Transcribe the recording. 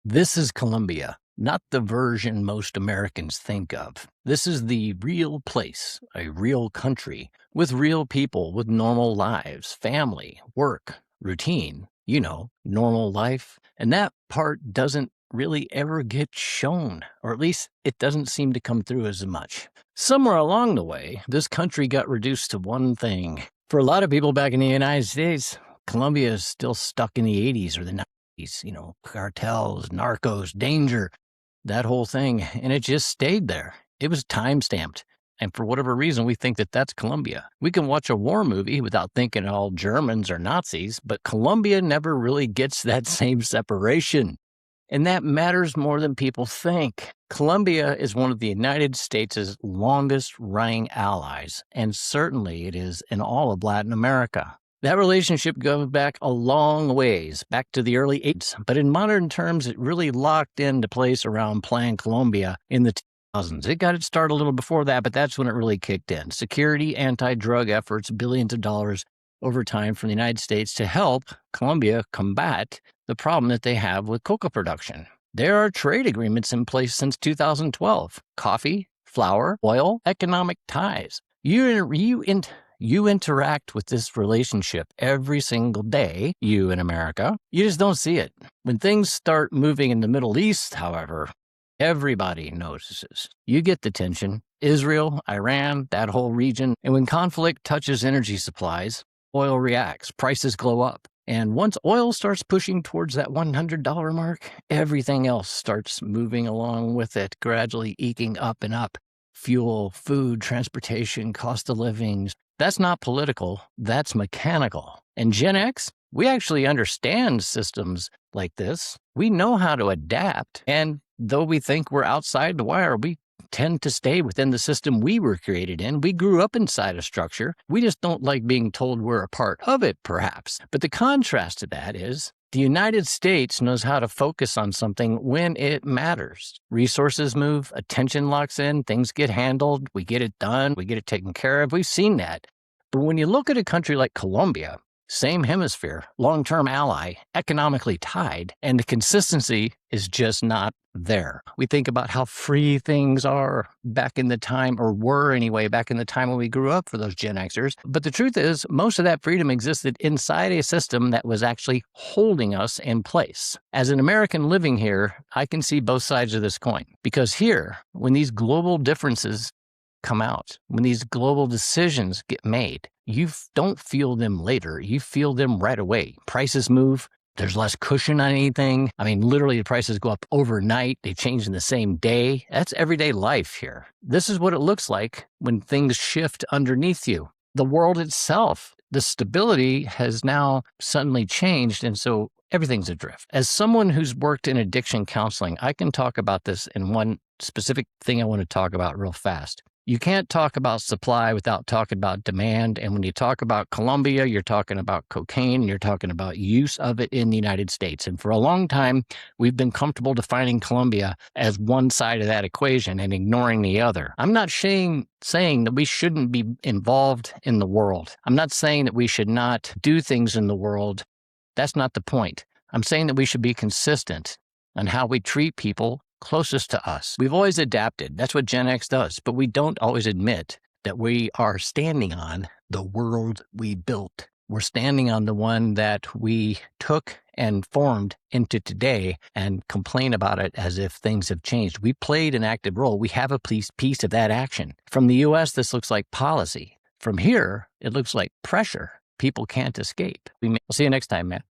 This is Colombia, not the version most Americans think of. This is the real place, a real country, with real people with normal lives, family, work, routine, normal life. And that part doesn't really ever get shown, or at least it doesn't seem to come through as much. Somewhere along the way, this country got reduced to one thing. For a lot of people back in the United States, Colombia is still stuck in the 80s or the 90s, cartels, narcos, danger, that whole thing. And it just stayed there. It was time stamped. And for whatever reason, we think that that's Colombia. We can watch a war movie without thinking all Germans or Nazis, but Colombia never really gets that same separation. And that matters more than people think. Colombia is one of the United States' longest running allies, and certainly it is in all of Latin America. That relationship goes back a long ways, back to the early 80s, but in modern terms, it really locked into place around Plan Colombia in the 2000s. It got its start a little before that, but that's when it really kicked in. Security, anti-drug efforts, billions of dollars over time from the United States to help Colombia combat the problem that they have with coca production. There are trade agreements in place since 2012. Coffee, flour, oil, economic ties. You interact with this relationship every single day, you in America. You just don't see it. When things start moving in the Middle East, however, everybody notices. You get the tension. Israel, Iran, that whole region. And when conflict touches energy supplies, oil reacts, prices glow up. And once oil starts pushing towards that $100 mark, everything else starts moving along with it, gradually eking up and up. Fuel, food, transportation, cost of living. That's not political, that's mechanical. And Gen X, we actually understand systems like this. We know how to adapt. And though we think we're outside the wire, we tend to stay within the system we were created in. We grew up inside a structure. We just don't like being told we're a part of it, perhaps. But the contrast to that is the United States knows how to focus on something when it matters. Resources move, attention locks in, things get handled, we get it done, we get it taken care of. We've seen that. But when you look at a country like Colombia, same hemisphere, long-term ally, economically tied, and the consistency is just not there. We think about how free things are back in the time, or were anyway, back in the time when we grew up for those Gen Xers. But the truth is, most of that freedom existed inside a system that was actually holding us in place. As an American living here, I can see both sides of this coin. Because here, when these global differences come out, when these global decisions get made, you don't feel them later. You feel them right away. Prices move. There's less cushion on anything. I mean, literally the prices go up overnight. They change in the same day. That's everyday life here. This is what it looks like when things shift underneath you. The world itself, the stability has now suddenly changed, and so everything's adrift. As someone who's worked in addiction counseling, I can talk about this in one specific thing I want to talk about real fast. You can't talk about supply without talking about demand. And when you talk about Colombia, you're talking about cocaine, and you're talking about use of it in the United States. And for a long time, we've been comfortable defining Colombia as one side of that equation and ignoring the other. I'm not saying that we shouldn't be involved in the world. I'm not saying that we should not do things in the world. That's not the point. I'm saying that we should be consistent on how we treat people closest to us. We've always adapted. That's what Gen X does. But we don't always admit that we are standing on the world we built. We're standing on the one that we took and formed into today and complain about it as if things have changed. We played an active role. We have a piece of that action. From the U.S., this looks like policy. From here, it looks like pressure. People can't escape. We'll see you next time, man.